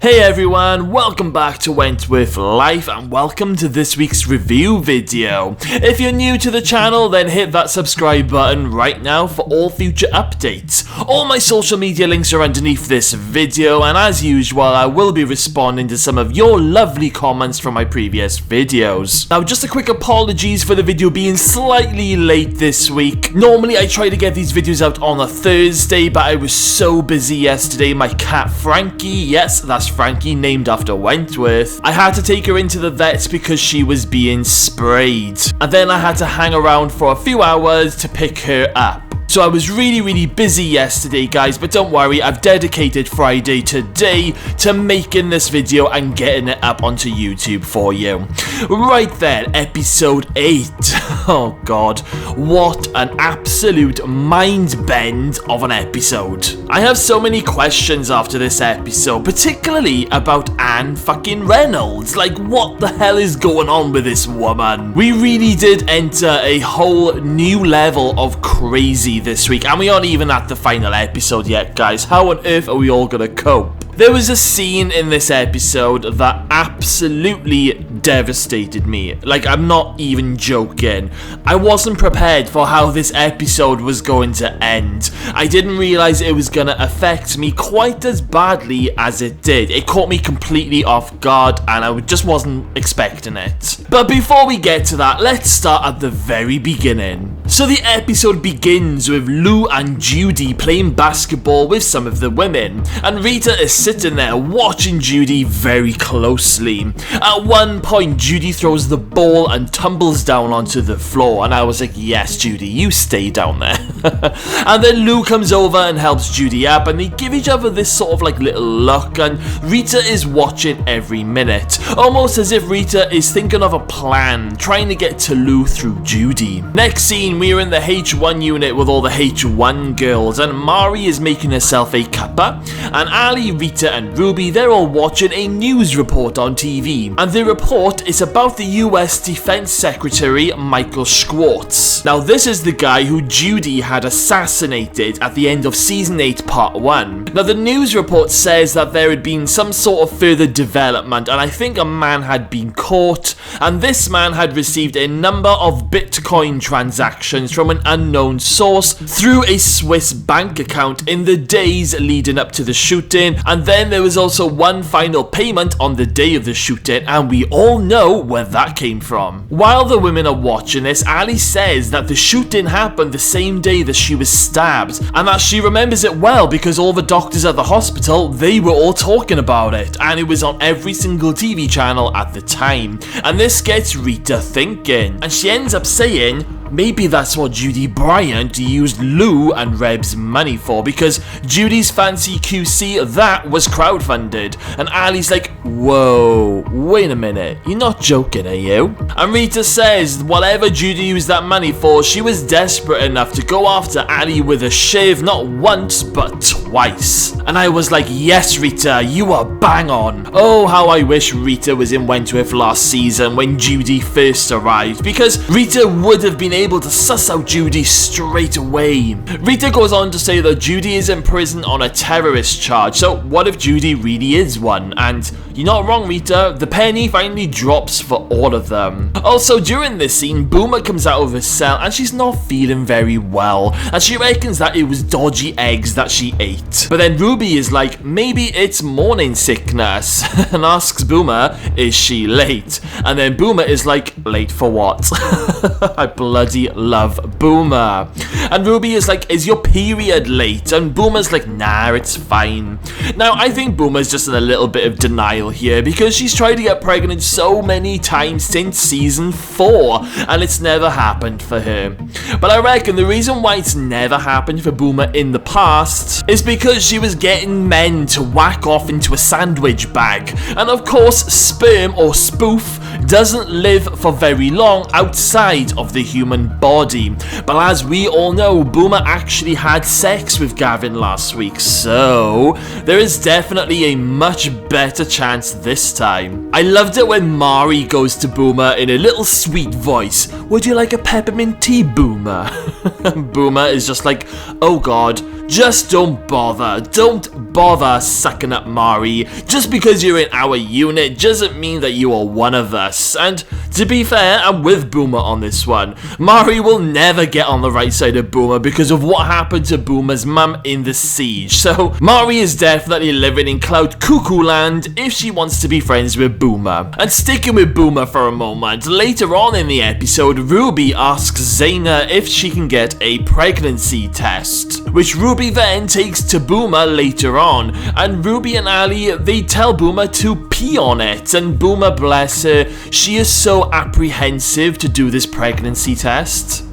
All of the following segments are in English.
Hey everyone, welcome back to Wentworth Life and welcome to this week's review video. If you're new to the channel, then hit that subscribe button right now for all future updates. All my social media links are underneath this video, and as usual, I will be responding to some of your lovely comments from my previous videos. Now, just a quick apologies for the video being slightly late this week. Normally, I try to get these videos out on a Thursday, but I was so busy yesterday. My cat Frankie, yes, that's Frankie, named after Wentworth. I had to take her into the vet because she was being sprayed. And then I had to hang around for a few hours to pick her up. So I was really busy yesterday, guys, but don't worry, I've dedicated Friday today to making this video and getting it up onto YouTube for you. Right then, episode 8. Oh god, what an absolute mind bend of an episode. I have so many questions after this episode, particularly about Anne fucking Reynolds. Like, what the hell is going on with this woman? We really did enter a whole new level of crazy this week, and we aren't even at the final episode yet, guys. How on earth are we all gonna cope? There was a scene in this episode that absolutely devastated me. Like, I'm not even joking. I wasn't prepared for how this episode was going to end. I didn't realize it was gonna affect me quite as badly as it did. It caught me completely off guard, and I just wasn't expecting it. But before we get to that, let's start at the very beginning. So the episode begins with Lou and Judy playing basketball with some of the women, and Rita is sitting there watching Judy very closely. At one point, Judy throws the ball and tumbles down onto the floor, and I was like, yes, Judy, you stay down there. And then Lou comes over and helps Judy up, and they give each other this sort of like little look, and Rita is watching every minute, almost as if Rita is thinking of a plan, trying to get to Lou through Judy. Next scene, we are in the H1 unit with all the H1 girls, and Mari is making herself a cuppa, and Ali, Rita and Ruby, they're all watching a news report on TV, and the report is about the US Defense Secretary Michael Schwartz. Now, this is the guy who Judy had assassinated at the end of season 8 part 1. Now, the news report says that there had been some sort of further development, and I think a man had been caught, and this man had received a number of Bitcoin transactions from an unknown source through a Swiss bank account in the days leading up to the shooting, and then there was also one final payment on the day of the shooting, and we all know where that came from. While the women are watching this, Ali says that the shooting happened the same day that she was stabbed, and that she remembers it well because all the doctors at the hospital, they were all talking about it, and it was on every single TV channel at the time. And this gets Rita thinking, and she ends up saying, maybe that's what Judy Bryant used Lou and Reb's money for, because Judy's fancy QC, that was crowdfunded. And Ali's like, whoa, wait a minute, you're not joking, are you? And Rita says whatever Judy used that money for, she was desperate enough to go after Ali with a shiv, not once, but twice. And I was like, yes, Rita, you are bang on. Oh, how I wish Rita was in Wentworth last season when Judy first arrived, because Rita would have been able to suss out Judy straight away. Rita goes on to say that Judy is in prison on a terrorist charge, so what if Judy really is one? And you're not wrong, Rita, the penny finally drops for all of them. Also, during this scene, Boomer comes out of her cell and she's not feeling very well, and she reckons that it was dodgy eggs that she ate. But then Ruby is like, maybe it's morning sickness, and asks Boomer, is she late? And then Boomer is like, late for what? I bloody love Boomer. And Ruby is like, is your period late? And Boomer's like, nah, it's fine. Now, I think Boomer's just in a little bit of denial here, because she's tried to get pregnant so many times since season 4, and it's never happened for her. But I reckon the reason why it's never happened for Boomer in the past is because she was getting men to whack off into a sandwich bag. And of course, sperm or spoof doesn't live for very long outside of the human body. But as we all know, Boomer actually had sex with Gavin last week, so there is definitely a much better chance this time. I loved it when Mari goes to Boomer in a little sweet voice, would you like a peppermint tea, Boomer? Boomer is just like, oh god, just don't bother. Don't bother sucking up Mari. Just because you're in our unit doesn't mean that you are one of us. And to be fair, I'm with Boomer on this one. Mari will never get on the right side of Boomer because of what happened to Boomer's mum in the siege. So Mari is definitely living in Cloud Cuckoo Land if she wants to be friends with Boomer. And sticking with Boomer for a moment, later on in the episode, Ruby asks Zaina if she can get a pregnancy test, which Ruby then takes to Boomer later on, and Ruby and Ali, they tell Boomer to pee on it, and Boomer, bless her, she is so apprehensive to do this pregnancy test.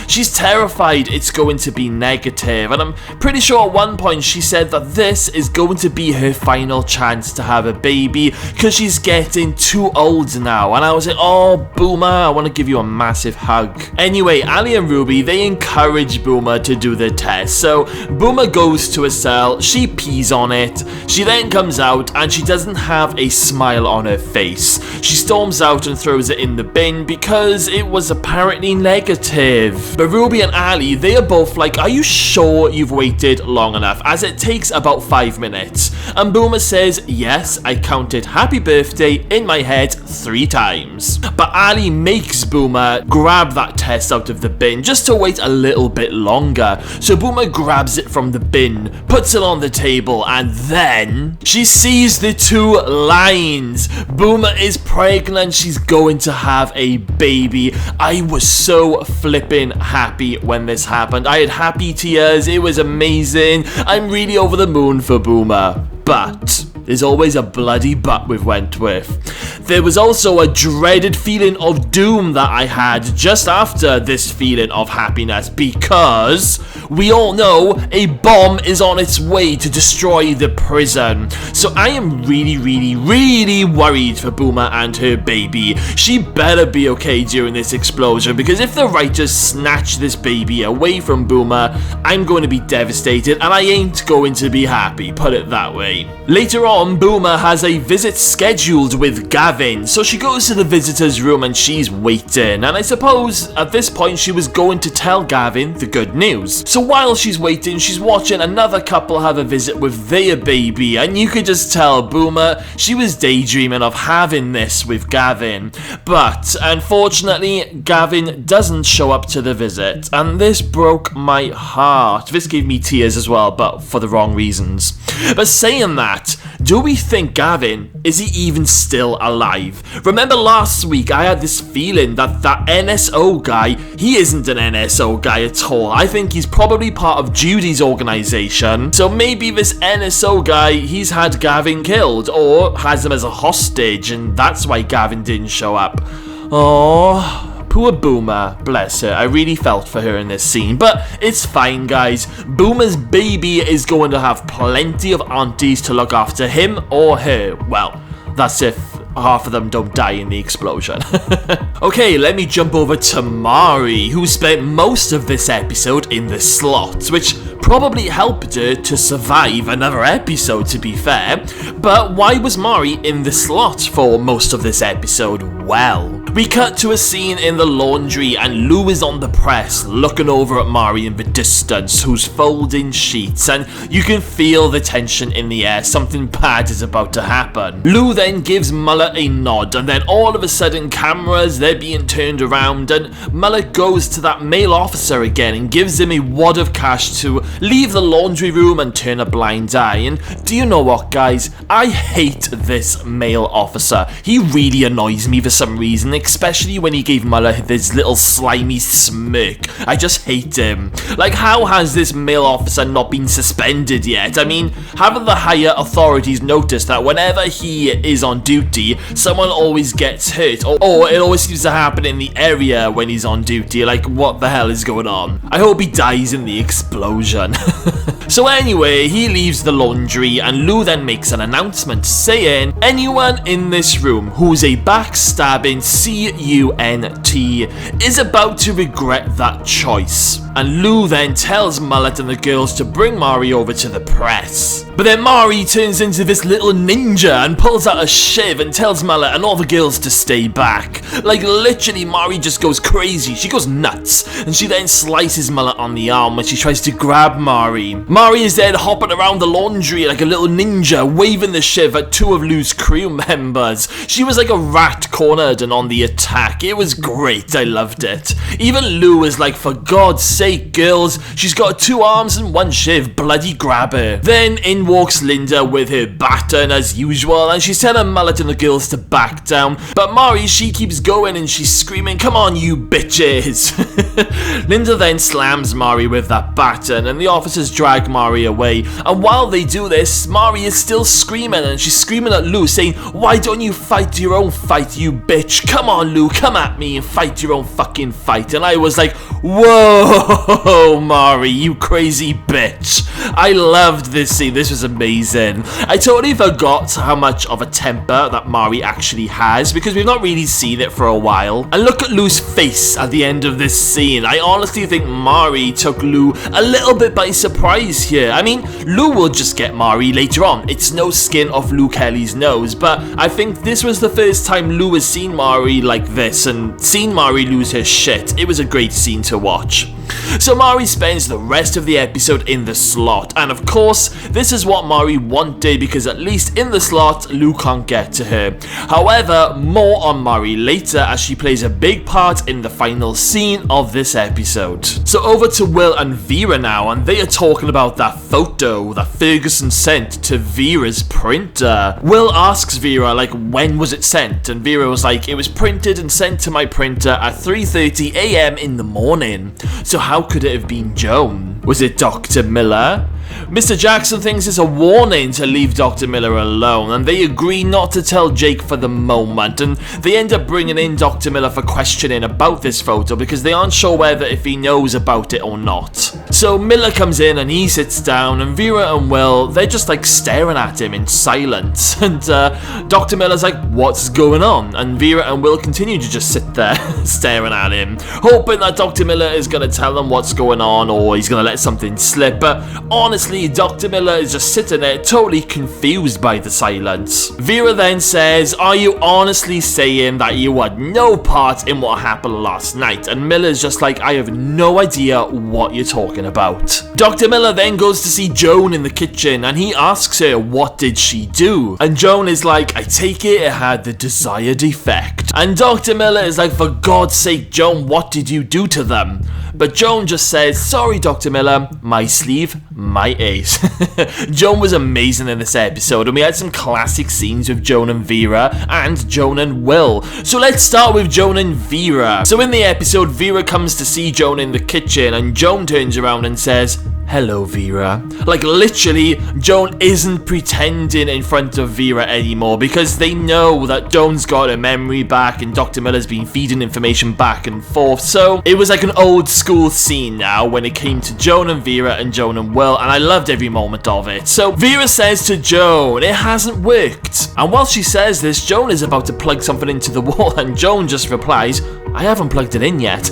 She's terrified it's going to be negative, and I'm pretty sure at one point she said that this is going to be her final chance to have a baby because she's getting too old now. And I was like, oh, Boomer, I want to give you a massive hug. Anyway, Ali and Ruby, they encourage Boomer to do the test. So Boomer goes to a cell, she pees on it, she then comes out and she doesn't have a smile on her face. She storms out and throws it in the bin because it was apparently negative. But Ruby and Ali, they are both like, are you sure you've waited long enough? As it takes about 5 minutes. And Boomer says, yes, I counted happy birthday in my head 3 times. But Ali makes Boomer grab that test out of the bin just to wait a little bit longer. So Boomer grabs it from the bin, puts it on the table, and then she sees the 2 lines. Boomer is pregnant, she's going to have a baby. I was so flippin' happy when this happened. I had happy tears, it was amazing. I'm really over the moon for Boomer. But there's always a bloody but with Wentworth. There was also a dreaded feeling of doom that I had just after this feeling of happiness, because we all know a bomb is on its way to destroy the prison. So I am really worried for Boomer and her baby. She better be okay during this explosion, because if the writers snatch this baby away from Boomer, I'm going to be devastated and I ain't going to be happy, put it that way. Later on, Boomer has a visit scheduled with Gavin, so she goes to the visitor's room and she's waiting, and I suppose at this point she was going to tell Gavin the good news. So while she's waiting, she's watching another couple have a visit with their baby, and you could just tell Boomer, she was daydreaming of having this with Gavin. But unfortunately, Gavin doesn't show up to the visit, and this broke my heart. This gave me tears as well, but for the wrong reasons. But saying that, do we think Gavin, is he even still alive? Remember last week I had this feeling that that NSO guy, he isn't an NSO guy at all. I think he's probably part of Judy's organization. So maybe this NSO guy, he's had Gavin killed, or has him as a hostage, and that's why Gavin didn't show up. Oh, poor Boomer, bless her. I really felt for her in this scene, but it's fine, guys. Boomer's baby is going to have plenty of aunties to look after him or her. Well, that's if half of them don't die in the explosion. Okay, let me jump over to Mari, who spent most of this episode in the slot, which probably helped her to survive another episode, to be fair. But why was Mari in the slot for most of this episode? Well, we cut to a scene in the laundry and Lou is on the press looking over at Mari in the distance, who's folding sheets, and you can feel the tension in the air. Something bad is about to happen. Lou then gives Mullet a nod, and then all of a sudden cameras, they're being turned around, and Mullet goes to that male officer again and gives him a wad of cash to leave the laundry room and turn a blind eye. And do you know what, guys? I hate this male officer. He really annoys me for some reason, especially when he gave Mullet this little slimy smirk. I just hate him. Like, how has this male officer not been suspended yet? I mean, haven't the higher authorities noticed that whenever he is on duty, someone always gets hurt, or it always seems to happen in the area when he's on duty? Like, what the hell is going on? I hope he dies in the explosion. So anyway, he leaves the laundry and Lou then makes an announcement saying, anyone in this room who's a backstabbing cunt is about to regret that choice. And Lou then tells Mullet and the girls to bring Mari over to the press. But then Mari turns into this little ninja and pulls out a shiv and tells Mullet and all the girls to stay back. Like, literally, Mari just goes crazy. She goes nuts. And she then slices Mullet on the arm when she tries to grab grab Mari. Mari is then hopping around the laundry like a little ninja, waving the shiv at two of Lou's crew members. She was like a rat cornered and on the attack. It was great, I loved it. Even Lou was like, for God's sake, girls, she's got 2 arms and 1 shiv, bloody grab her. Then in walks Linda with her baton as usual, and she's telling Mullet and the girls to back down, but Mari, she keeps going and she's screaming, come on you bitches. Linda then slams Mari with that baton and the officers drag Mari away, and while they do this, Mari is still screaming and she's screaming at Lou saying, why don't you fight your own fight, you bitch? Come on Lou, come at me and fight your own fucking fight. And I was like, whoa, Mari, you crazy bitch. I loved this scene, this was amazing. I totally forgot how much of a temper that Mari actually has, because we've not really seen it for a while. And look at Lou's face at the end of this scene. I honestly think Mari took Lou a little bit by surprise here. I mean, Lou will just get Mari later on. It's no skin off Lou Kelly's nose, but I think this was the first time Lou has seen Mari like this and seen Mari lose her shit. It was a great scene to watch. So Mari spends the rest of the episode in the slot, and of course, this is what Mari wanted because at least in the slot, Lou can't get to her. However, more on Mari later as she plays a big part in the final scene of this episode. So over to Will and Vera now, and they are talking about that photo that Ferguson sent to Vera's printer. Will asks Vera, like, when was it sent? And Vera was like, it was printed and sent to my printer at 3:30 a.m. in the morning. So how could it have been Joan? Was it Dr. Miller? Mr. Jackson thinks it's a warning to leave Dr. Miller alone, and they agree not to tell Jake for the moment, and they end up bringing in Dr. Miller for questioning about this photo because they aren't sure whether if he knows about it or not. So Miller comes in and he sits down, and Vera and Will, they're just like staring at him in silence, and Dr. Miller's like, what's going on? And Vera and Will continue to just sit there staring at him, hoping that Dr. Miller is going to tell them what's going on or he's going to let something slip, but honestly, Dr. Miller is just sitting there totally confused by the silence. Vera then says, are you honestly saying that you had no part in what happened last night? And Miller's just like, I have no idea what you're talking about. Dr. Miller then goes to see Joan in the kitchen and he asks her, what did she do? And Joan is like, I take it had the desired effect. And Dr. Miller is like, for God's sake, Joan, what did you do to them? But Joan just says, sorry Dr. Miller, my sleeve, my ace. Joan was amazing in this episode, and we had some classic scenes with Joan and Vera, and Joan and Will. So let's start with Joan and Vera. So in the episode, Vera comes to see Joan in the kitchen, and Joan turns around and says, hello Vera. Like literally, Joan isn't pretending in front of Vera anymore because they know that Joan's got her memory back and Dr. Miller's been feeding information back and forth. So it was like an old school scene now when it came to Joan and Vera and Joan and Will, and I loved every moment of it. So Vera says to Joan, it hasn't worked. And while she says this, Joan is about to plug something into the wall and Joan just replies, I haven't plugged it in yet.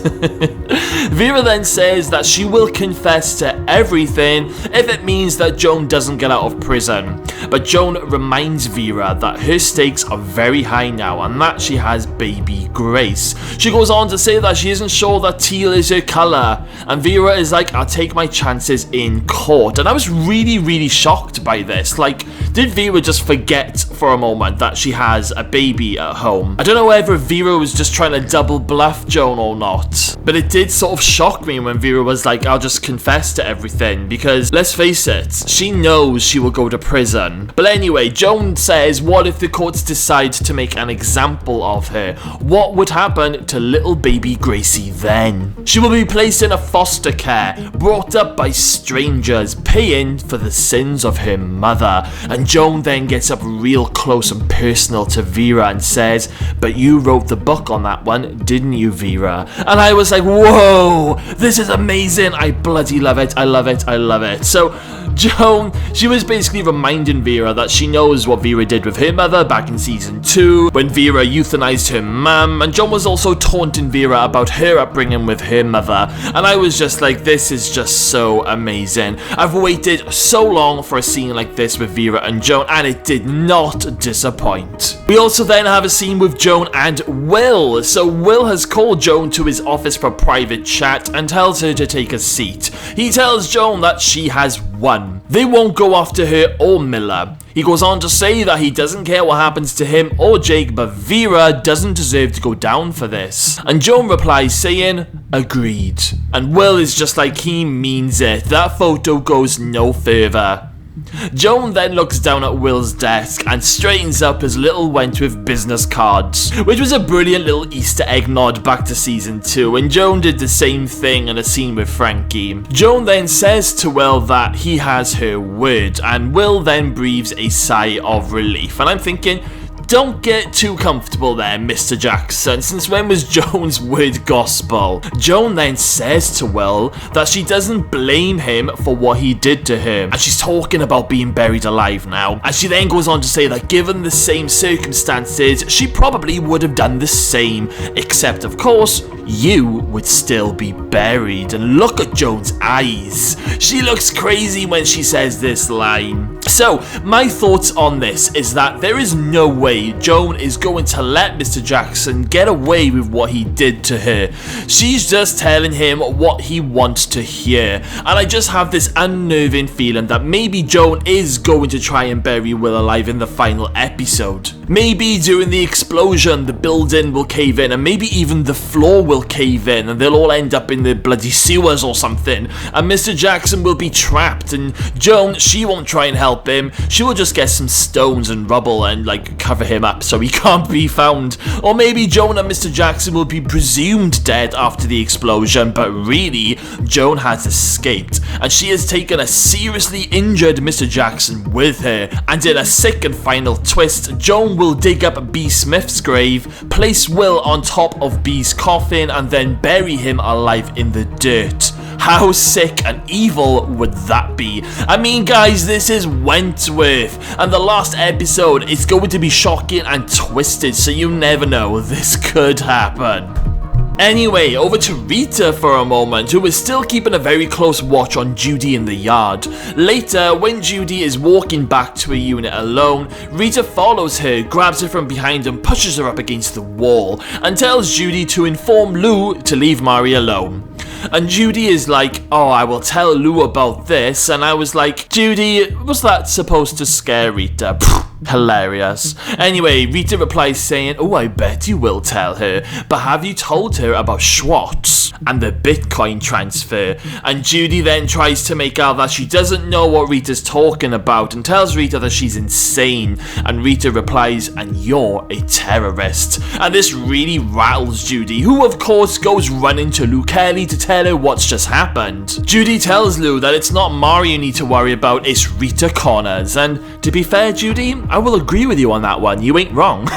Vera then says that she will confess to everything if it means that Joan doesn't get out of prison. But Joan reminds Vera that her stakes are very high now and that she has baby Grace. She goes on to say that she isn't sure that teal is her colour, and Vera is like, I'll take my chances in court. And I was really shocked by this. Like, did Vera just forget for a moment that she has a baby at home? I don't know whether Vera was just trying to double bluff Joan or not, but it did sort of shock me when Vera was like, I'll just confess to everything, because let's face it, she knows she will go to prison. But anyway, Joan says, what if the courts decide to make an example of her? What would happen to little baby Gracie then? She will be placed in a foster care, brought up by strangers, paying for the sins of her mother. And Joan then gets up real close and personal to Vera and says, but you wrote the book on that one, didn't you, Vera? And I was like, whoa, this is amazing. I bloody love it. I love it. I love it. So Joan, she was basically reminding Vera that she knows what Vera did with her mother back in season 2 when Vera euthanized her mum, and Joan was also taunting Vera about her upbringing with her mother, and I was just like, this is just so amazing. I've waited so long for a scene like this with Vera and Joan, and it did not disappoint. We also then have a scene with Joan and Will. So Will has called Joan to his office for a private chat and tells her to take a seat. He tells Joan that she has won. They won't go after her or Miller. He goes on to say that he doesn't care what happens to him or Jake, but Vera doesn't deserve to go down for this. And Joan replies saying, agreed. And Will is just like, he means it. That photo goes no further. Joan then looks down at Will's desk and straightens up his little Wentworth business cards, which was a brilliant little Easter egg nod back to season 2, and Joan did the same thing in a scene with Frankie. Joan then says to Will that he has her word, and Will then breathes a sigh of relief, and I'm thinking, don't get too comfortable there, Mr. Jackson. Since when was Joan's word gospel? Joan then says to Will that she doesn't blame him for what he did to her, and she's talking about being buried alive now. And she then goes on to say that given the same circumstances, she probably would have done the same, except of course, you would still be buried. And look at Joan's eyes. She looks crazy when she says this line. So, my thoughts on this is that there is no way Joan is going to let Mr. Jackson get away with what he did to her. She's just telling him what he wants to hear. And I just have this unnerving feeling that maybe Joan is going to try and bury Will alive in the final episode. Maybe during the explosion the building will cave in, and maybe even the floor will cave in and they'll all end up in the bloody sewers or something, and Mr. Jackson will be trapped, and Joan, she won't try and help him. She will just get some stones and rubble and like cover him up so he can't be found. Or maybe Joan and Mr. Jackson will be presumed dead after the explosion, but really Joan has escaped and she has taken a seriously injured Mr. Jackson with her, and in a sick and final twist, Joan will dig up B. Smith's grave, place Will on top of B's coffin, and then bury him alive in the dirt. How sick and evil would that be? I mean, guys, this is Wentworth, and the last episode is going to be shocking and twisted, so you never know, this could happen. Anyway, over to Rita for a moment, who is still keeping a very close watch on Judy in the yard. Later, when Judy is walking back to her unit alone, Rita follows her, grabs her from behind and pushes her up against the wall, and tells Judy to inform Lou to leave Mari alone. And Judy is like, oh, I will tell Lou about this, and I was like, Judy, was that supposed to scare Rita? Pfft, hilarious. Anyway, Rita replies saying, oh, I bet you will tell her, but have you told her about Schwartz and the Bitcoin transfer? And Judy then tries to make out that she doesn't know what Rita's talking about and tells Rita that she's insane, and Rita replies, and you're a terrorist. And this really rattles Judy, who of course goes running to Lou Kelly to tell her what's just happened. Judy tells Lou that it's not Mari you need to worry about, it's Rita Connors, and to be fair, Judy, I will agree with you on that one, you ain't wrong.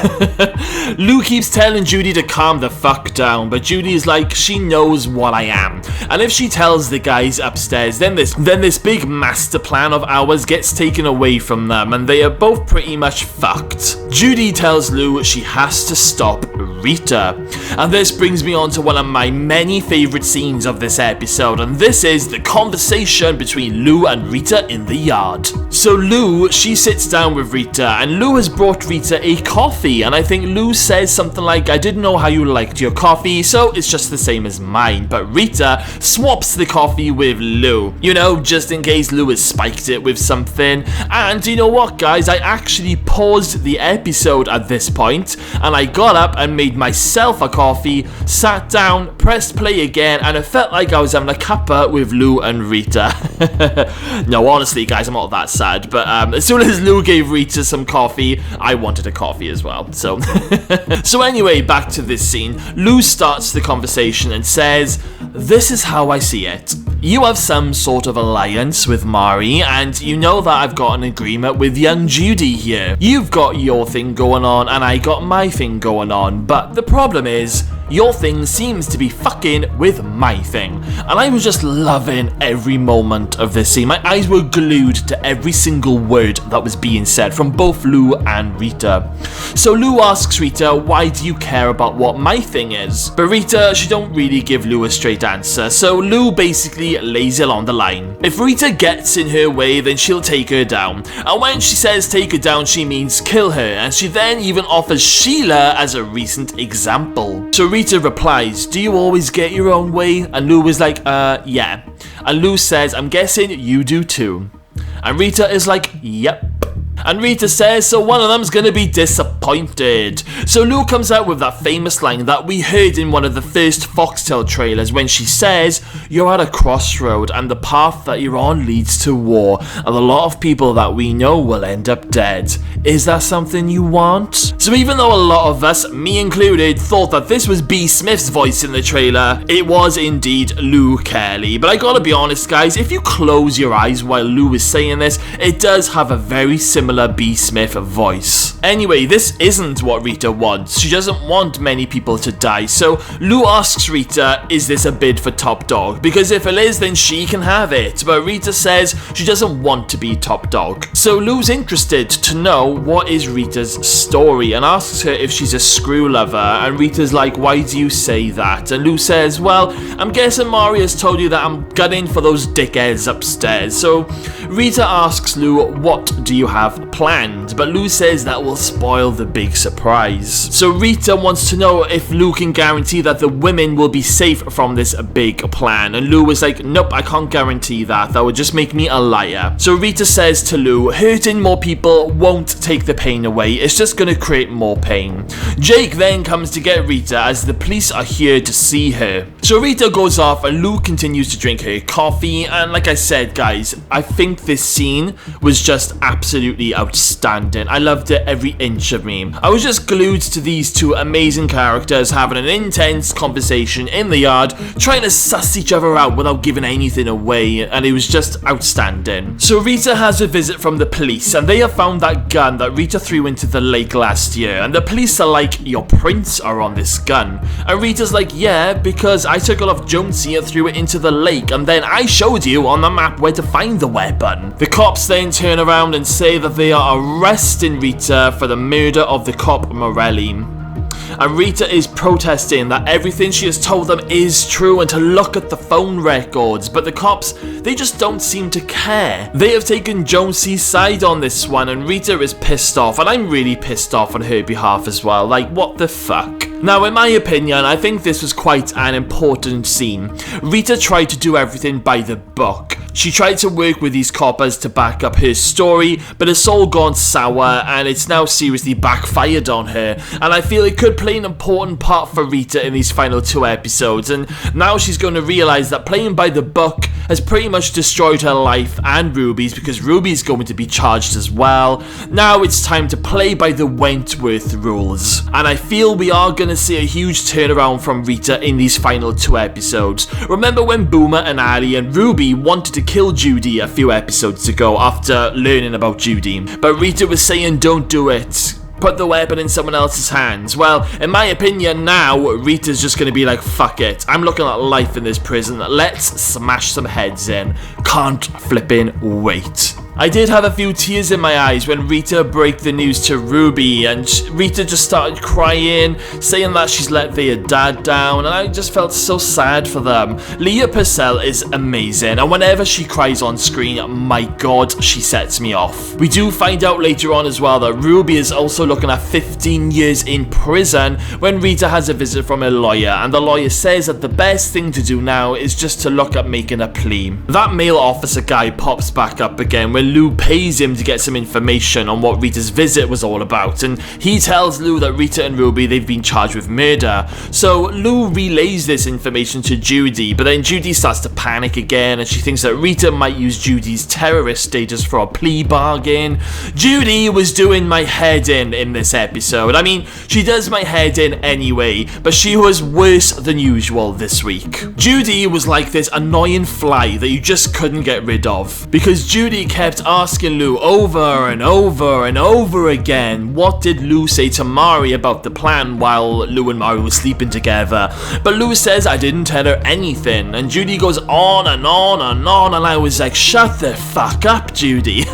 Lou keeps telling Judy to calm the fuck down, but Judy is like, she knows what I am, and if she tells the guys upstairs, then this big master plan of ours gets taken away from them, and they are both pretty much fucked. Judy tells Lou she has to stop Rita, and this brings me on to one of my many favourite scenes of this episode, and this is the conversation between Lou and Rita in the yard. So Lou, she sits down with Rita, and Lou has brought Rita a coffee, and I think Lou says something like, I didn't know how you liked your coffee, so it's just the same as mine, but Rita swaps the coffee with Lou, you know, just in case Lou has spiked it with something. And you know what, guys, I actually paused the episode at this point, and I got up and made myself a coffee, sat down, pressed play again, and it felt like I was having a cuppa with Lou and Rita. No, honestly, guys, I'm not that sad, but as soon as Lou gave Rita some coffee, I wanted a coffee as well, so. So anyway, back to this scene. Lou starts the conversation and says, this is how I see it. You have some sort of alliance with Mari, and you know that I've got an agreement with young Judy here. You've got your thing going on, and I got my thing going on, but the problem is, your thing seems to be fucking with my thing. And I was just loving every moment of this scene. My eyes were glued to every single word that was being said from both Lou and Rita. So Lou asks Rita, why do you care about what my thing is? But Rita, she don't really give Lou a straight answer, so Lou basically lays it on the line. If Rita gets in her way, then she'll take her down. And when she says take her down, she means kill her, and she then even offers Sheila as a recent example. So Rita replies, do you always get your own way? And Lou is like, yeah. And Lou says, I'm guessing you do too. And Rita is like, yep. And Rita says, so one of them's gonna be disappointed. So Lou comes out with that famous line that we heard in one of the first Foxtel trailers when she says, you're at a crossroad and the path that you're on leads to war, and a lot of people that we know will end up dead. Is that something you want? So even though a lot of us, me included, thought that this was B. Smith's voice in the trailer, it was indeed Lou Kelly. But I gotta be honest guys, if you close your eyes while Lou is saying this, it does have a very similar B. Smith voice. Anyway, this isn't what Rita wants. She doesn't want many people to die, so Lou asks Rita, is this a bid for top dog? Because if it is, then she can have it, but Rita says she doesn't want to be top dog. So Lou's interested to know what is Rita's story and asks her if she's a screw lover, and Rita's like, why do you say that? And Lou says, well, I'm guessing Maria's told you that I'm gunning for those dickheads upstairs. So Rita asks Lou, what do you have planned? But Lou says that will spoil the big surprise. So Rita wants to know if Lou can guarantee that the women will be safe from this big plan, and Lou is like, nope, I can't guarantee that. That would just make me a liar. So Rita says to Lou, hurting more people won't take the pain away, it's just gonna create more pain. Jake then comes to get Rita as the police are here to see her. So Rita goes off and Lou continues to drink her coffee, and like I said guys, I think this scene was just absolutely outstanding. I loved it every inch of me. I was just glued to these two amazing characters having an intense conversation in the yard, trying to suss each other out without giving anything away, and it was just outstanding. So Rita has a visit from the police, and they have found that gun that Rita threw into the lake last year, and the police are like, your prints are on this gun. And Rita's like, yeah, because I took it off Jonesy and threw it into the lake, and then I showed you on the map where to find the weapon. The cops then turn around and say that they are arresting Rita for the murder of the cop Morelli. And Rita is protesting that everything she has told them is true and to look at the phone records, but the cops, they just don't seem to care. They have taken Jonesy's side on this one, and Rita is pissed off, and I'm really pissed off on her behalf as well. Like, what the fuck? Now, in my opinion, I think this was quite an important scene. Rita tried to do everything by the book. She tried to work with these coppers to back up her story, but it's all gone sour and it's now seriously backfired on her. And I feel it could play an important part for Rita in these final 2 episodes, and now she's going to realise that playing by the book has pretty much destroyed her life and Ruby's, because Ruby's going to be charged as well. Now it's time to play by the Wentworth rules, and I feel we are going to see a huge turnaround from Rita in these final 2 episodes. Remember when Boomer and Ali and Ruby wanted to kill Judy a few episodes ago after learning about Judy, but Rita was saying don't do it, put the weapon in someone else's hands. Well, in my opinion now, Rita's just gonna be like, fuck it, I'm looking at life in this prison, let's smash some heads in. Can't flippin' wait. I did have a few tears in my eyes when Rita broke the news to Ruby, and Rita just started crying, saying that she's let their dad down, and I just felt so sad for them. Leah Purcell is amazing, and whenever she cries on screen, my god, she sets me off. We do find out later on as well that Ruby is also looking at 15 years in prison when Rita has a visit from her lawyer, and the lawyer says that the best thing to do now is just to look at making a plea. That male officer guy pops back up again when Lou pays him to get some information on what Rita's visit was all about, and he tells Lou that Rita and Ruby, they've been charged with murder. So Lou relays this information to Judy, but then Judy starts to panic again, and she thinks that Rita might use Judy's terrorist status for a plea bargain. Judy was doing my head in this episode. I mean, she does my head in anyway, but she was worse than usual this week. Judy was like this annoying fly that you just couldn't get rid of, because Judy kept kept asking Lou over and over and over again, what did Lou say to Mari about the plan while Lou and Mari were sleeping together. But Lou says, I didn't tell her anything, and Judy goes on and on and on, and I was like, shut the fuck up, Judy.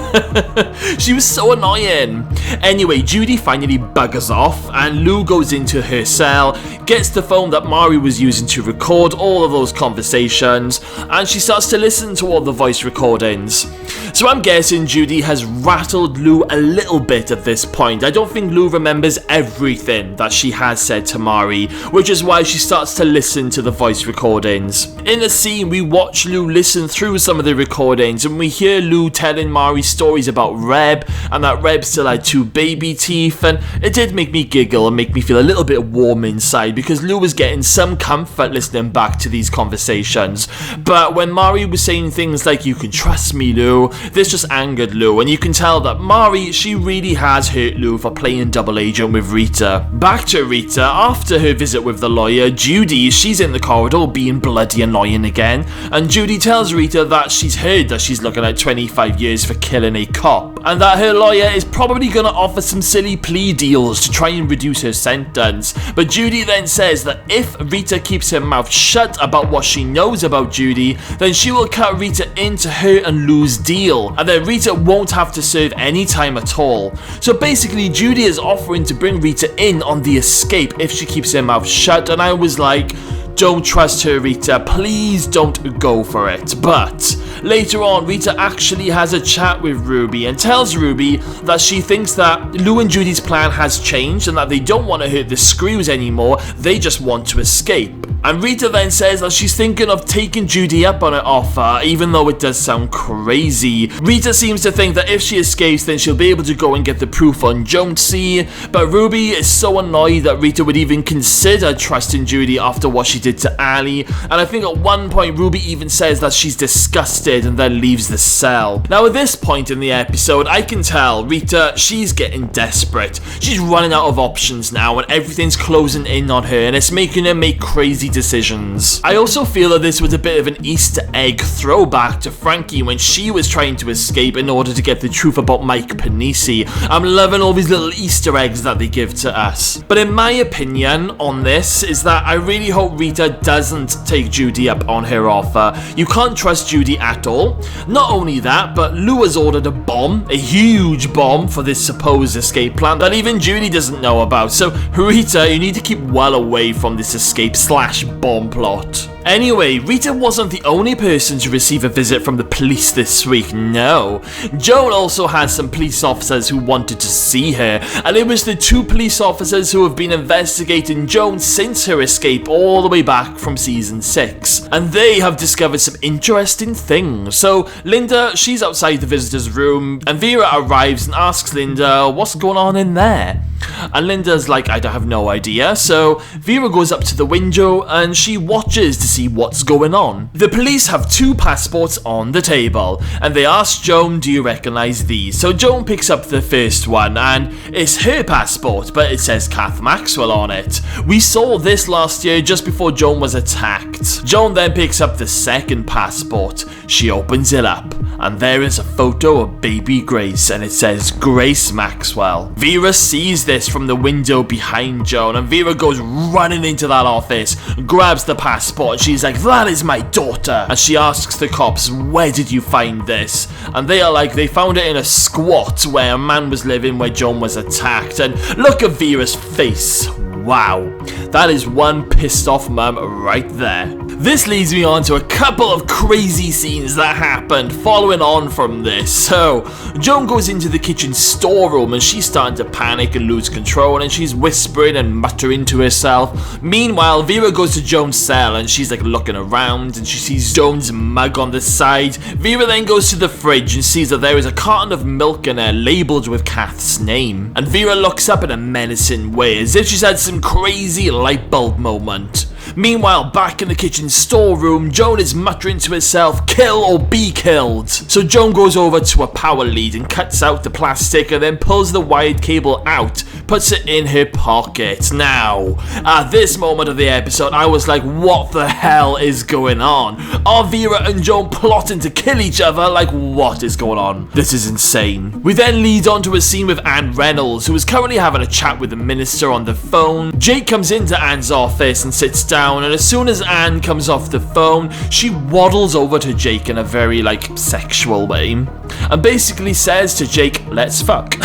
She was so annoying. Anyway, Judy finally buggers off, and Lou goes into her cell, gets the phone that Mari was using to record all of those conversations, and she starts to listen to all the voice recordings. So I'm guessing Judy has rattled Lou a little bit at this point. I don't think Lou remembers everything that she has said to Mari, which is why she starts to listen to the voice recordings. In the scene, we watch Lou listen through some of the recordings, and we hear Lou telling Mari stories about Reb, and that Reb still had 2 baby teeth, and it did make me giggle and make me feel a little bit warm inside, because Lou was getting some comfort listening back to these conversations. But when Mari was saying things like, you can trust me, Lou, this just angered Lou, and you can tell that Mari, she really has hurt Lou for playing double agent with Rita. Back to Rita, after her visit with the lawyer, Judy, she's in the corridor being bloody annoying again, and Judy tells Rita that she's heard that she's looking at 25 years for killing a cop, and that her lawyer is probably going to offer some silly plea deals to try and reduce her sentence. But Judy then says that if Rita keeps her mouth shut about what she knows about Judy, then she will cut Rita into her and Lou's deal, and then Rita won't have to serve any time at all. So basically, Judy is offering to bring Rita in on the escape if she keeps her mouth shut, and I was like, don't trust her, Rita, please don't go for it. But later on, Rita actually has a chat with Ruby and tells Ruby that she thinks that Lou and Judy's plan has changed and that they don't want to hurt the Screws anymore, they just want to escape. And Rita then says that she's thinking of taking Judy up on her offer, even though it does sound crazy. Rita seems to think that if she escapes, then she'll be able to go and get the proof on Joan, but Ruby is so annoyed that Rita would even consider trusting Judy after what she did to Ali, and I think at one point Ruby even says that she's disgusted and then leaves the cell. Now at this point in the episode, I can tell Rita, she's getting desperate. She's running out of options now, and everything's closing in on her, and it's making her make crazy decisions. I also feel that this was a bit of an Easter egg throwback to Frankie when she was trying to escape in order to get the truth about Mike Panisi. I'm loving all these little Easter eggs that they give to us. But in my opinion on this is that I really hope Rita doesn't take Judy up on her offer. You can't trust Judy at all. Not only that, but Lou has ordered a bomb, a huge bomb for this supposed escape plan that even Judy doesn't know about. So Rita, you need to keep well away from this escape/bomb plot. Anyway, Rita wasn't the only person to receive a visit from the police this week, no. Joan also had some police officers who wanted to see her, and it was the 2 police officers who have been investigating Joan since her escape all the way back from season 6. And they have discovered some interesting things. So Linda, she's outside the visitor's room, and Vera arrives and asks Linda, what's going on in there? And Linda's like, I have no idea. So Vera goes up to the window and she watches to see what's going on. The police have 2 passports on the table, and they ask Joan, do you recognize these? So Joan picks up the first one, and it's her passport, but it says Kath Maxwell on it. We saw this last year just before Joan was attacked. Joan then picks up the second passport. She opens it up, and there is a photo of baby Grace, and it says Grace Maxwell. Vera sees this from the window behind Joan, and Vera goes running into that office, grabs the passport, and she's like, that is my daughter. And she asks the cops, where did you find this? And they are like, they found it in a squat where a man was living where Joan was attacked. And look at Vera's face. Wow, that is one pissed off mum right there. This leads me on to a couple of crazy scenes that happened following on from this. So, Joan goes into the kitchen storeroom and she's starting to panic and lose control, and she's whispering and muttering to herself. Meanwhile, Vera goes to Joan's cell and she's like looking around and she sees Joan's mug on the side. Vera then goes to the fridge and sees that there is a carton of milk in there labelled with Kath's name. And Vera looks up in a menacing way as if she's had some crazy light bulb moment. Meanwhile, back in the kitchen storeroom, Joan is muttering to herself, kill or be killed. So Joan goes over to a power lead and cuts out the plastic and then pulls the wired cable out, puts it in her pocket. Now, at this moment of the episode, I was like, what the hell is going on? Are Vera and Joan plotting to kill each other? Like, what is going on? This is insane. We then lead on to a scene with Anne Reynolds, who is currently having a chat with the minister on the phone. Jake comes into Anne's office and sits down, and as soon as Anne comes off the phone, she waddles over to Jake in a very, like, sexual way, and basically says to Jake, let's fuck.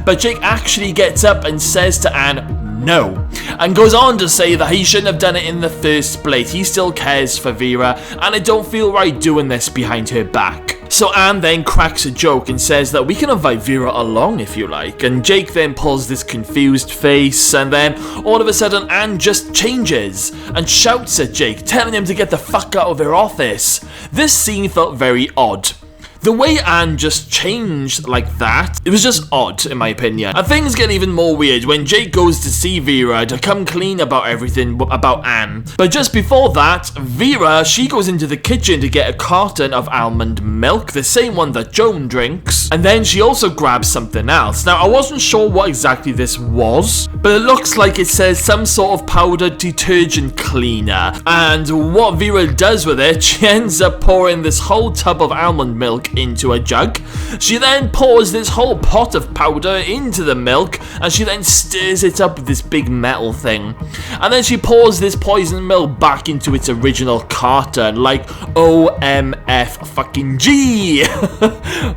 But Jake actually gets up and says to Anne, no, and goes on to say that he shouldn't have done it in the first place. He still cares for Vera, and I don't feel right doing this behind her back. So Anne then cracks a joke and says that we can invite Vera along if you like, and Jake then pulls this confused face, and then all of a sudden Anne just changes and shouts at Jake, telling him to get the fuck out of her office. This scene felt very odd. The way Anne just changed like that, it was just odd in my opinion. And things get even more weird when Jake goes to see Vera to come clean about everything about Anne. But just before that, Vera, she goes into the kitchen to get a carton of almond milk, the same one that Joan drinks. And then she also grabs something else. Now, I wasn't sure what exactly this was, but it looks like it says some sort of powdered detergent cleaner. And what Vera does with it, she ends up pouring this whole tub of almond milk into a jug. She then pours this whole pot of powder into the milk, and she then stirs it up with this big metal thing. And then she pours this poison milk back into its original carton, like OMF fucking G.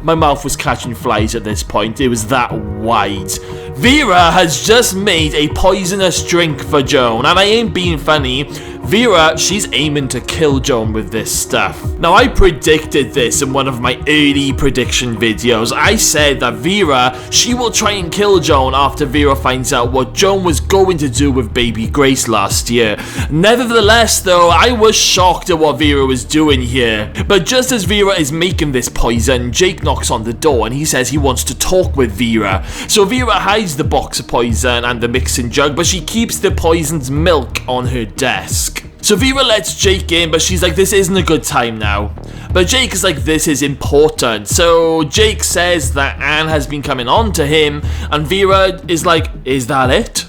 My mouth was catching flies at this point, it was that wide. Vera has just made a poisonous drink for Joan, and I ain't being funny. Vera, she's aiming to kill Joan with this stuff. Now, I predicted this in one of my early prediction videos. I said that Vera, she will try and kill Joan after Vera finds out what Joan was going to do with baby Grace last year. Nevertheless, though, I was shocked at what Vera was doing here. But just as Vera is making this poison, Jake knocks on the door and he says he wants to talk with Vera. So Vera hides the box of poison and the mixing jug, but she keeps the poisoned milk on her desk. So Vera lets Jake in, but she's like, this isn't a good time now. But Jake is like, this is important. So Jake says that Anne has been coming on to him, and Vera is like, is that it?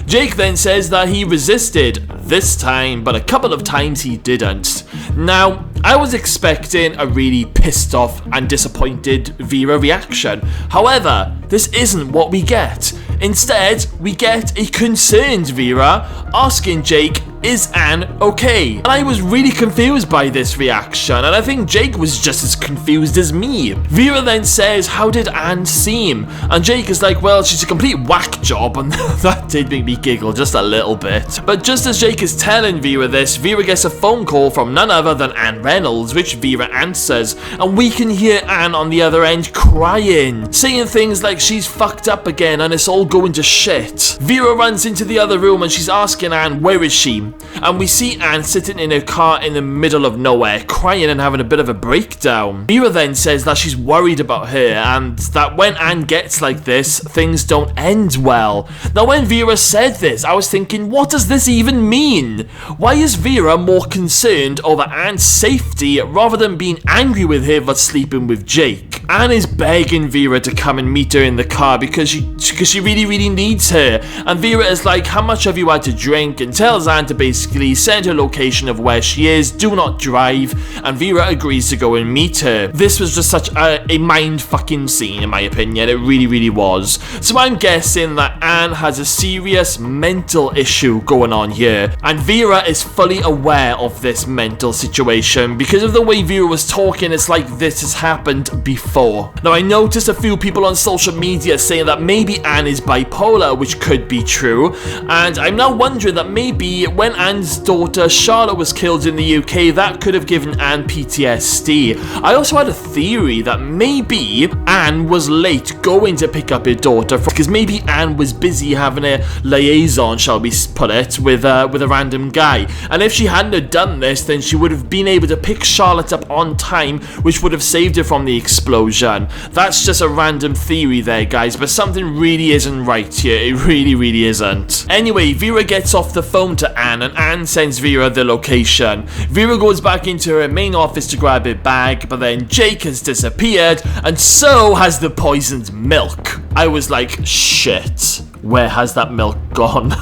Jake then says that he resisted this time, but a couple of times he didn't. Now, I was expecting a really pissed off and disappointed Vera reaction. However, this isn't what we get. Instead, we get a concerned Vera asking Jake, is Anne okay? And I was really confused by this reaction, and I think Jake was just as confused as me. Vera then says, how did Anne seem? And Jake is like, well, she's a complete whack job, and that did make me giggle just a little bit. But just as Jake is telling Vera this, Vera gets a phone call from none other than Anne Reynolds, which Vera answers, and we can hear Anne on the other end crying, saying things like she's fucked up again and it's all going to shit. Vera runs into the other room and she's asking Anne, where is she? And we see Anne sitting in her car in the middle of nowhere, crying and having a bit of a breakdown. Vera then says that she's worried about her and that when Anne gets like this, things don't end well. Now, when Vera said this, I was thinking, what does this even mean? Why is Vera more concerned over Anne's safety rather than being angry with her for sleeping with Jake? Anne is begging Vera to come and meet her in the car because she really needs her. And Vera is like, how much have you had to drink? And tells Anne to basically send her location of where she is, do not drive, and Vera agrees to go and meet her. This was just such a mind-fucking scene, in my opinion. It really was. So I'm guessing that Anne has a serious mental issue going on here, and Vera is fully aware of this mental situation. Because of the way Vera was talking, it's like this has happened before. Now, I noticed a few people on social media saying that maybe Anne is bipolar, which could be true, and I'm now wondering that maybe when Anne's daughter Charlotte was killed in the UK, that could have given Anne PTSD. I also had a theory that maybe Anne was late going to pick up her daughter because maybe Anne was busy having a liaison, shall we put it, with a random guy. And if she hadn't have done this, then she would have been able to pick Charlotte up on time, which would have saved her from the explosion. That's just a random theory there, guys, but something really isn't right here. It really isn't. Anyway, Vera gets off the phone to Anne Anne, and Anne sends Vera the location. Vera goes back into her main office to grab her bag, but then Jake has disappeared, and so has the poisoned milk. I was like, shit. Where has that milk gone?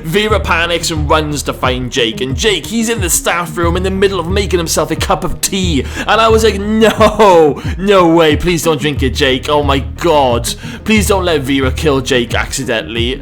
Vera panics and runs to find Jake, and Jake, he's in the staff room in the middle of making himself a cup of tea, and I was like, no way, please don't drink it, Jake. Oh my god, please don't let Vera kill Jake accidentally.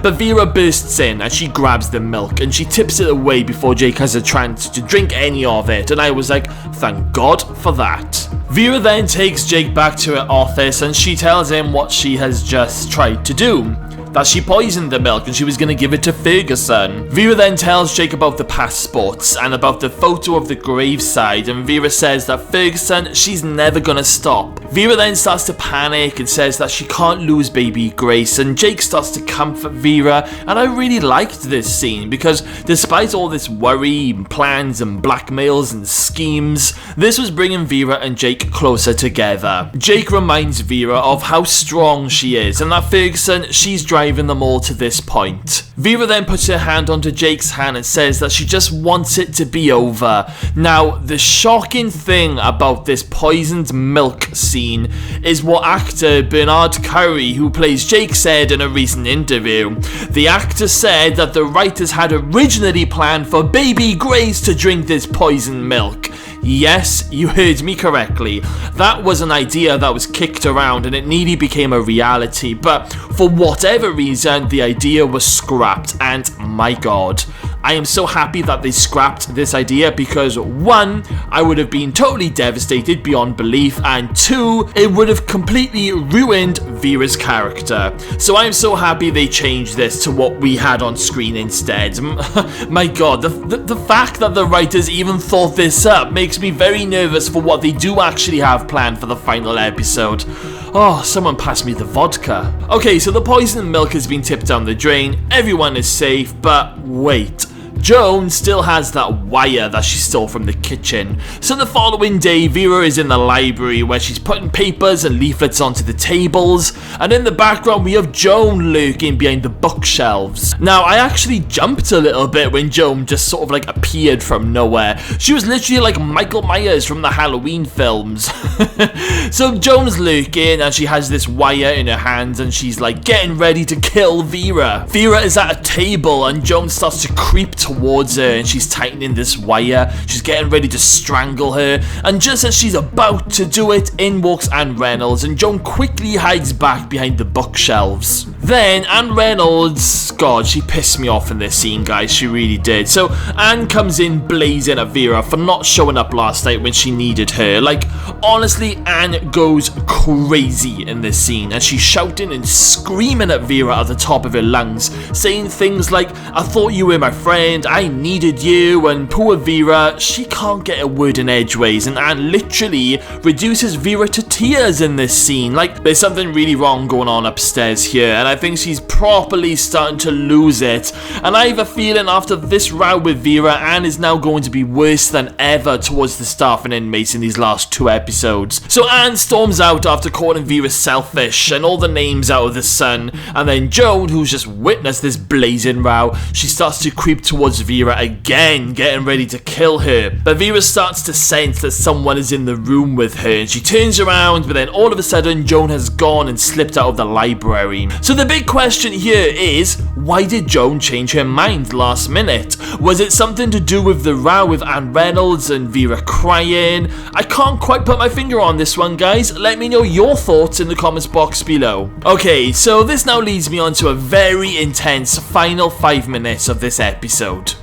But Vera bursts in and she grabs the milk and she tips it away before Jake has a chance to drink any of it, and I was like, thank God for that. Vera then takes Jake back to her office and she tells him what she has just tried to do. That she poisoned the milk and she was going to give it to Ferguson. Vera then tells Jake about the passports and about the photo of the graveside, and Vera says that Ferguson, she's never going to stop. Vera then starts to panic and says that she can't lose baby Grace, and Jake starts to comfort Vera, and I really liked this scene because despite all this worry and plans and blackmails and schemes, this was bringing Vera and Jake closer together. Jake reminds Vera of how strong she is and that Ferguson, she's driving them all to this point. Vera then puts her hand onto Jake's hand and says that she just wants it to be over. Now, the shocking thing about this poisoned milk scene is what actor Bernard Curry, who plays Jake, said in a recent interview. The actor said that the writers had originally planned for baby Grace to drink this poisoned milk. Yes, you heard me correctly. That was an idea that was kicked around and it nearly became a reality, but for whatever reason, the idea was scrapped, and my god, I am so happy that they scrapped this idea because 1, I would have been totally devastated beyond belief, and 2, it would have completely ruined Vera's character. So I'm so happy they changed this to what we had on screen instead. My god, the fact that the writers even thought this up makes me very nervous for what they do actually have planned for the final episode. Oh, someone pass me the vodka. Okay, so the poisoned milk has been tipped down the drain, everyone is safe, but wait. Joan still has that wire that she stole from the kitchen. So the following day, Vera is in the library where she's putting papers and leaflets onto the tables, and in the background we have Joan lurking behind the bookshelves. Now, I actually jumped a little bit when Joan just sort of like appeared from nowhere. She was literally like Michael Myers from the Halloween films. So Joan's lurking and she has this wire in her hands and she's like getting ready to kill Vera. Vera is at a table and Joan starts to creep towards her and she's tightening this wire. She's getting ready to strangle her, and just as she's about to do it, in walks Anne Reynolds, and Joan quickly hides back behind the bookshelves. Then Anne Reynolds, god, she pissed me off in this scene, guys, she really did. So Anne comes in blazing at Vera for not showing up last night when she needed her. Like, honestly, Anne goes crazy in this scene and she's shouting and screaming at Vera at the top of her lungs, saying things like, I thought you were my friend, I needed you, and poor Vera, she can't get a word in edgeways, and Anne literally reduces Vera to tears in this scene. Like, there's something really wrong going on upstairs here, and I think she's properly starting to lose it, and I have a feeling after this row with Vera, Anne is now going to be worse than ever towards the staff and inmates in these last 2 episodes. So Anne storms out after calling Vera selfish and all the names out of the sun, and then Joan, who's just witnessed this blazing row, she starts to creep towards Vera again, getting ready to kill her. But Vera starts to sense that someone is in the room with her, and she turns around, but then all of a sudden Joan has gone and slipped out of the library. So the big question here is, why did Joan change her mind last minute? Was it something to do with the row with Anne Reynolds and Vera crying? I can't quite put my finger on this one, guys. Let me know your thoughts in the comments box below. Okay, so this now leads me on to a very intense final 5 minutes of this episode.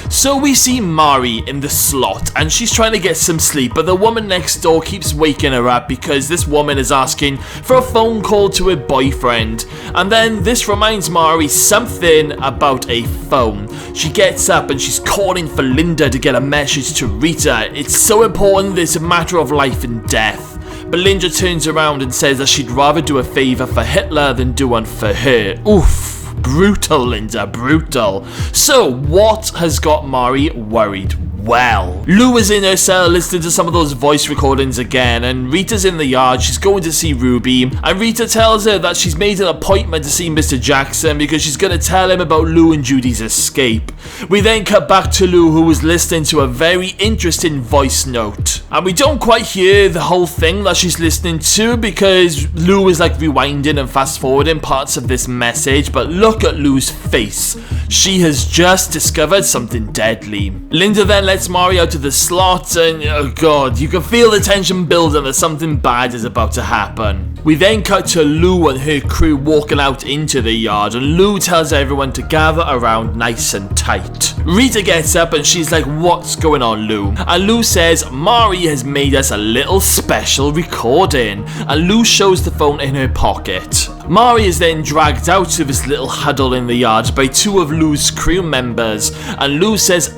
So we see Mari in the slot and she's trying to get some sleep, but the woman next door keeps waking her up because this woman is asking for a phone call to her boyfriend, and then this reminds Mari something about a phone. She gets up and she's calling for Linda to get a message to Rita. It's so important, it's a matter of life and death. But Linda turns around and says that she'd rather do a favour for Hitler than do one for her. Oof. Brutal, Linda, brutal. So, what has got Mari worried? well. Lou is in her cell listening to some of those voice recordings again, and Rita's in the yard. She's going to see Ruby, and Rita tells her that she's made an appointment to see Mr. Jackson because she's going to tell him about Lou and Judy's escape. We then cut back to Lou, who was listening to a very interesting voice note, and we don't quite hear the whole thing that she's listening to because Lou is like rewinding and fast forwarding parts of this message. But look at Lou's face. She has just discovered something deadly. Linda then lets Mari out of the slot, and oh god, you can feel the tension building that something bad is about to happen. We then cut to Lou and her crew walking out into the yard, and Lou tells everyone to gather around nice and tight. Rita gets up and she's like, what's going on, Lou? And Lou says, Mari has made us a little special recording, and Lou shows the phone in her pocket. Mari is then dragged out to this little huddle in the yard by two of Lou's crew members, and Lou says,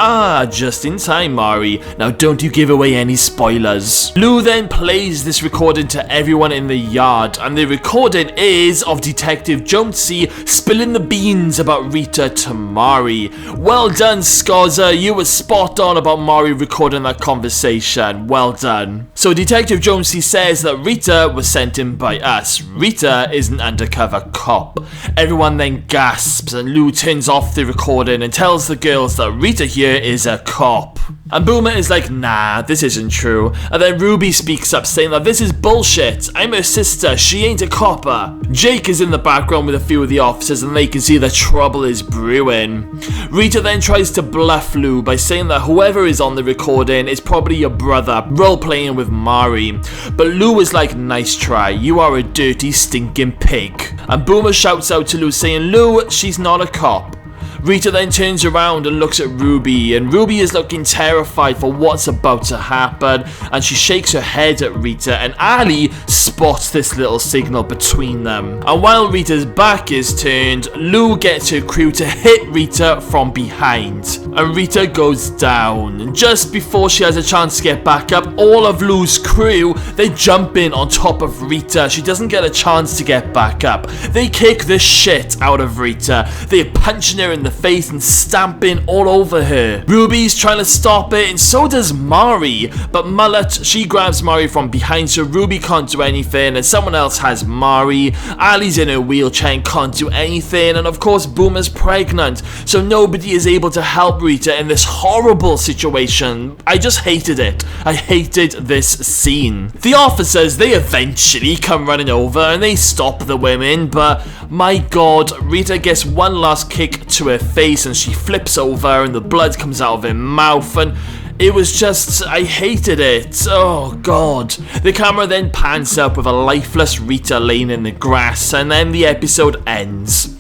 just in time, Mari. Now don't you give away any spoilers. Lou then plays this recording to everyone in the yard, and the recording is of Detective Joan spilling the beans about Rita to Mari. Well done, Scozza, you were spot on about Mari recording that conversation. Well done. So Detective Joan says that Rita was sent in by us. Rita is an undercover cop. Everyone then gasps, and Lou turns off the recording and tells the girls that Rita here is a cop. And Boomer is like, nah, this isn't true. And then Ruby speaks up saying that this is bullshit. I'm her sister, she ain't a copper. Jake is in the background with a few of the officers, and they can see that trouble is brewing. Rita then tries to bluff Lou by saying that whoever is on the recording is probably your brother, role-playing with Mari. But Lou is like, nice try, you are a dirty stinking pig. And Boomer shouts out to Lou saying, Lou, she's not a cop. Rita then turns around and looks at Ruby, and Ruby is looking terrified for what's about to happen, and she shakes her head at Rita, and Ali spots this little signal between them. And while Rita's back is turned, Lou gets her crew to hit Rita from behind, and Rita goes down. Just before she has a chance to get back up, all of Lou's crew, they jump in on top of Rita. She doesn't get a chance to get back up. They kick the shit out of Rita. They're punching her in the face and stamping all over her. Ruby's trying to stop it, and so does Mari, but Mullet, she grabs Mari from behind so Ruby can't do anything, and someone else has Mari. Ali's in her wheelchair and can't do anything, and of course Boomer's pregnant, so nobody is able to help Rita in this horrible situation. I just hated it. I hated this scene. The officers, they eventually come running over and they stop the women, but my god, Rita gets one last kick to her face and she flips over and the blood comes out of her mouth, and it was just, I hated it. Oh god. The camera then pans up with a lifeless Rita laying in the grass, and then the episode ends.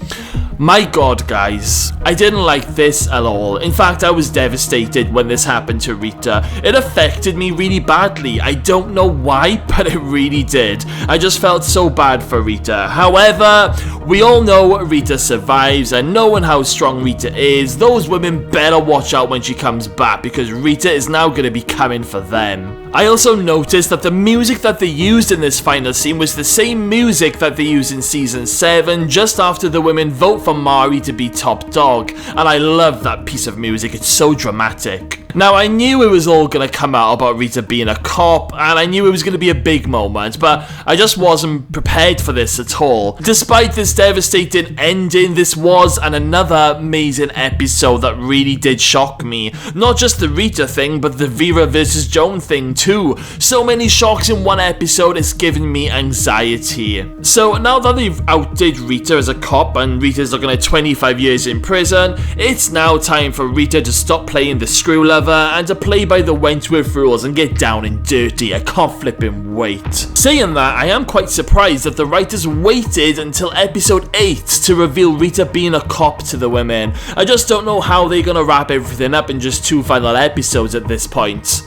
My god, guys, I didn't like this at all. In fact, I was devastated when this happened to Rita. It affected me really badly. I don't know why, but it really did. I just felt so bad for Rita. However, we all know Rita survives, and knowing how strong Rita is, those women better watch out when she comes back, because Rita is now going to be coming for them. I also noticed that the music that they used in this final scene was the same music that they used in season 7 just after the women vote for Mari to be top dog, and I love that piece of music. It's so dramatic. Now, I knew it was all going to come out about Rita being a cop, and I knew it was going to be a big moment, but I just wasn't prepared for this at all. Despite this devastating ending, this was another amazing episode that really did shock me. Not just the Rita thing, but the Vera versus Joan thing too. So many shocks in one episode, it's giving me anxiety. So now that they've outed Rita as a cop and Rita's looking at 25 years in prison, it's now time for Rita to stop playing the screw lover and to play by the Wentworth rules and get down and dirty. I can't flipping wait. Saying that, I am quite surprised that the writers waited until episode 8 to reveal Rita being a cop to the women. I just don't know how they're gonna wrap everything up in just 2 final episodes at this point.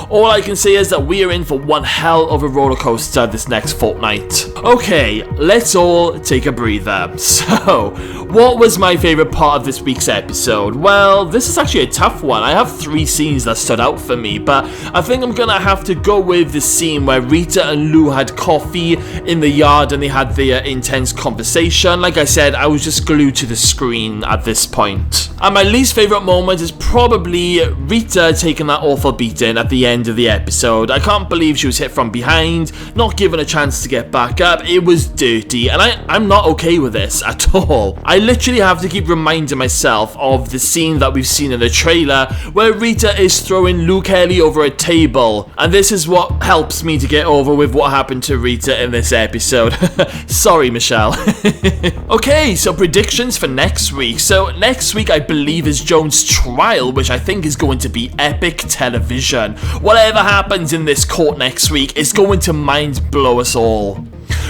All I can say is that we are in for one hell of a roller coaster this next fortnight. Okay, let's all take a breather. So, what was my favourite part of this week's episode? Well, this is actually a tough one. I have 3 scenes that stood out for me, but I think I'm gonna have to go with the scene where Rita and Lou had coffee in the yard and they had their intense conversation. Like I said, I was just glued to the screen at this point. And my least favourite moment is probably Rita taking that awful beating at the end of the episode. I can't believe she was hit from behind, not given a chance to get back up. It was dirty, and I'm not okay with this at all. I literally have to keep reminding myself of the scene that we've seen in the trailer where Rita is throwing Lou Kelly over a table, and this is what helps me to get over with what happened to Rita in this episode. Sorry, Michelle. Okay, so predictions for next week. So next week I believe is Joan's trial, which I think is going to be epic television. Whatever happens in this court next week is going to mind blow us all.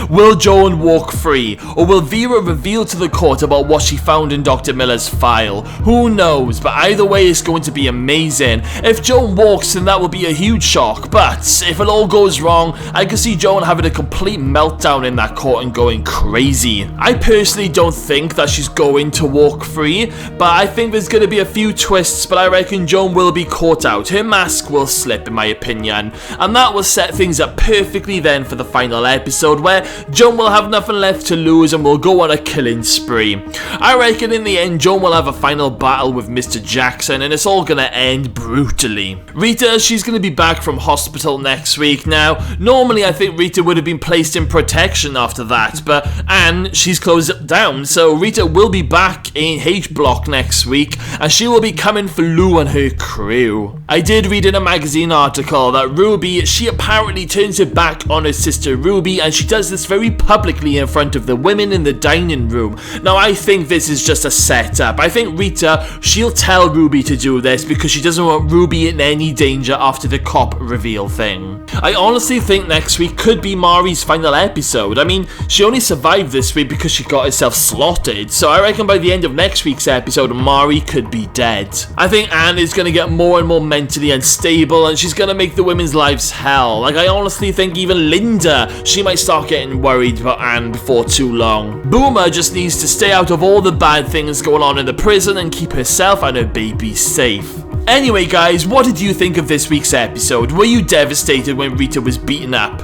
Will Joan walk free, or will Vera reveal to the court about what she found in Dr. Miller's file? Who knows, but either way it's going to be amazing. If Joan walks, then that will be a huge shock, but if it all goes wrong, I can see Joan having a complete meltdown in that court and going crazy. I personally don't think that she's going to walk free, but I think there's going to be a few twists, but I reckon Joan will be caught out. Her mask will slip, in my opinion, and that will set things up perfectly then for the final episode, where Joan will have nothing left to lose and will go on a killing spree. I reckon in the end Joan will have a final battle with Mr. Jackson and it's all gonna end brutally. Rita, she's gonna be back from hospital next week. Now, normally I think Rita would have been placed in protection after that, but Anne, she's closed it down, so Rita will be back in H Block next week and she will be coming for Lou and her crew. I did read in a magazine article that Ruby, she apparently turns her back on her sister Ruby, and she does this very publicly in front of the women in the dining room. Now I think this is just a setup. I think Rita, she'll tell Ruby to do this because she doesn't want Ruby in any danger after the cop reveal thing. I honestly think next week could be Mari's final episode. I mean, she only survived this week because she got herself slotted, so I reckon by the end of next week's episode Mari could be dead. I think Anne is going to get more and more mentally unstable and she's going to make the women's lives hell. Like, I honestly think even Linda, she might start getting worried about Anne before too long. Boomer just needs to stay out of all the bad things going on in the prison and keep herself and her baby safe. Anyway guys, what did you think of this week's episode? Were you devastated when Rita was beaten up?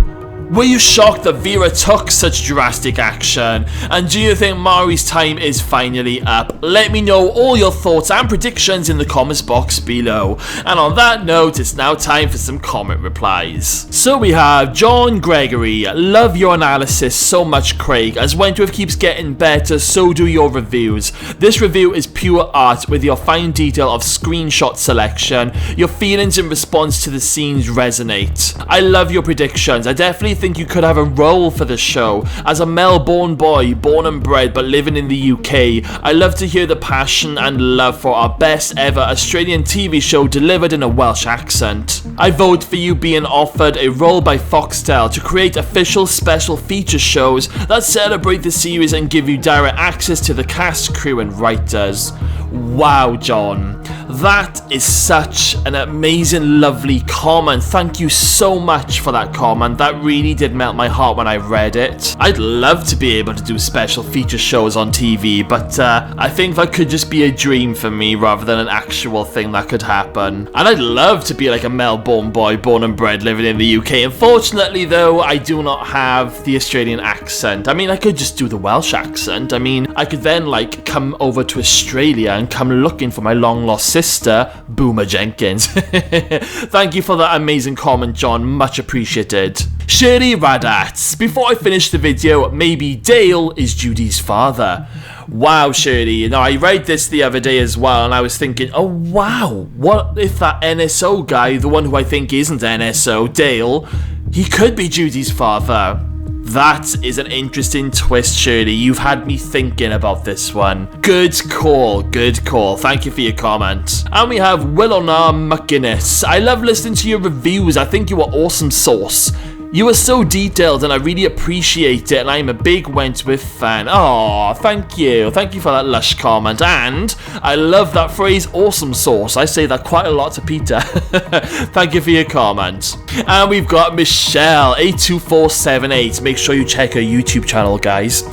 Were you shocked that Vera took such drastic action? And do you think Mari's time is finally up? Let me know all your thoughts and predictions in the comments box below. And on that note, it's now time for some comment replies. So we have John Gregory. Love your analysis so much, Craig. As Wentworth keeps getting better, so do your reviews. This review is pure art with your fine detail of screenshot selection. Your feelings in response to the scenes resonate. I love your predictions. I definitely think you could have a role for the show. As a Melbourne boy, born and bred but living in the UK, I love to hear the passion and love for our best ever Australian TV show delivered in a Welsh accent. I vote for you being offered a role by Foxtel to create official special feature shows that celebrate the series and give you direct access to the cast, crew and writers. Wow, John. That is such an amazing, lovely comment. Thank you so much for that comment. That really did melt my heart when I read it. I'd love to be able to do special feature shows on TV, but I think that could just be a dream for me rather than an actual thing that could happen. And I'd love to be like a Melbourne boy, born and bred, living in the UK. Unfortunately, though, I do not have the Australian accent. I mean, I could just do the Welsh accent. I mean, I could then, like, come over to Australia and come looking for my long-lost sister, Boomer Jenkins. Thank you for that amazing comment, John. Much appreciated. Shirley Radats. Before I finish the video, maybe Dale is Judy's father. Wow, Shirley. You know, I read this the other day as well, and I was thinking, oh wow, what if that NSO guy, the one who I think isn't NSO, Dale, he could be Judy's father. That is an interesting twist, Shirley. You've had me thinking about this one. Good call, good call. Thank you for your comment. And we have Willona McGuinness. I love listening to your reviews. I think you are awesome sauce. You are so detailed and I really appreciate it, and I'm a big Wentworth fan. Oh, thank you. Thank you for that lush comment. And I love that phrase, awesome sauce. I say that quite a lot to Peter. Thank you for your comment. And we've got Michelle, 82478. Make sure you check her YouTube channel, guys.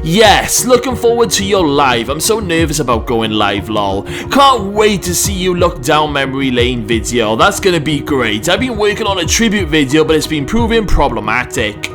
Yes, looking forward to your live. I'm so nervous about going live, lol. Can't wait to see you look down memory lane video. That's gonna be great. I've been working on a tribute video, but it's been proving problematic.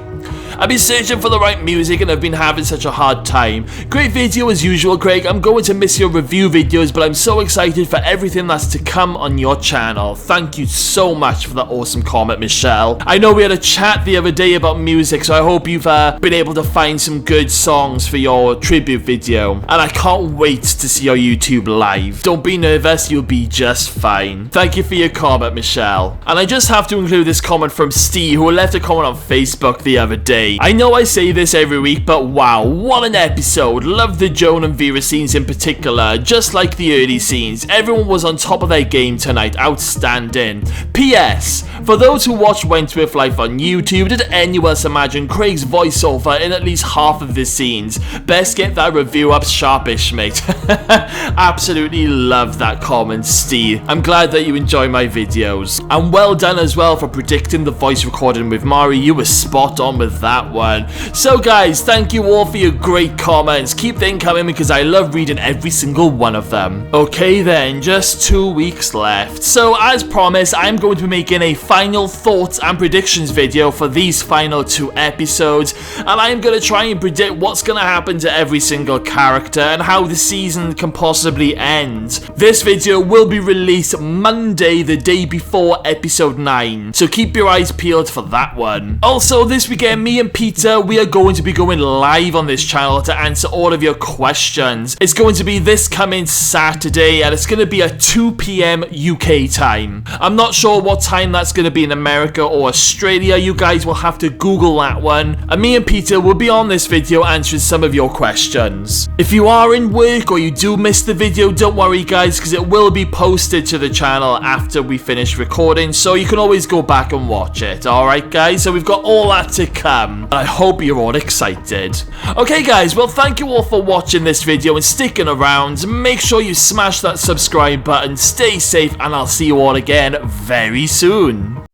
I've been searching for the right music and I've been having such a hard time. Great video as usual, Craig. I'm going to miss your review videos, but I'm so excited for everything that's to come on your channel. Thank you so much for that awesome comment, Michelle. I know we had a chat the other day about music, so I hope you've been able to find some good songs for your tribute video. And I can't wait to see your YouTube live. Don't be nervous, you'll be just fine. Thank you for your comment, Michelle. And I just have to include this comment from Steve, who left a comment on Facebook the other day. I know I say this every week, but wow, what an episode. Loved the Joan and Vera scenes in particular, just like the early scenes. Everyone was on top of their game tonight, outstanding. P.S. For those who watch Wentworth Life on YouTube, did anyone else imagine CRAIGZ voiceover in at least half of the scenes? Best get that review up sharpish, mate. Absolutely love that comment, Steve. I'm glad that you enjoy my videos. And well done as well for predicting the voice recording with Mari. You were spot on with that one. So guys, thank you all for your great comments. Keep them coming because I love reading every single one of them. Okay then, just 2 weeks left. So as promised, I'm going to be making a final thoughts and predictions video for these final 2 episodes, and I'm going to try and predict what's going to happen to every single character and how the season can possibly end. This video will be released Monday, the day before episode 9, so keep your eyes peeled for that one. Also, this weekend, me and Peter, we are going to be going live on this channel to answer all of your questions. It's going to be this coming Saturday, and it's going to be at 2 PM UK time. I'm not sure what time that's going to be in America or Australia. You guys will have to Google that one. And me and Peter will be on this video answering some of your questions. If you are in work or you do miss the video, don't worry guys, because it will be posted to the channel after we finish recording, so you can always go back and watch it. Alright guys, so we've got all that to come. I hope you're all excited. Okay guys, well thank you all for watching this video and sticking around. Make sure you smash that subscribe button, stay safe, and I'll see you all again very soon.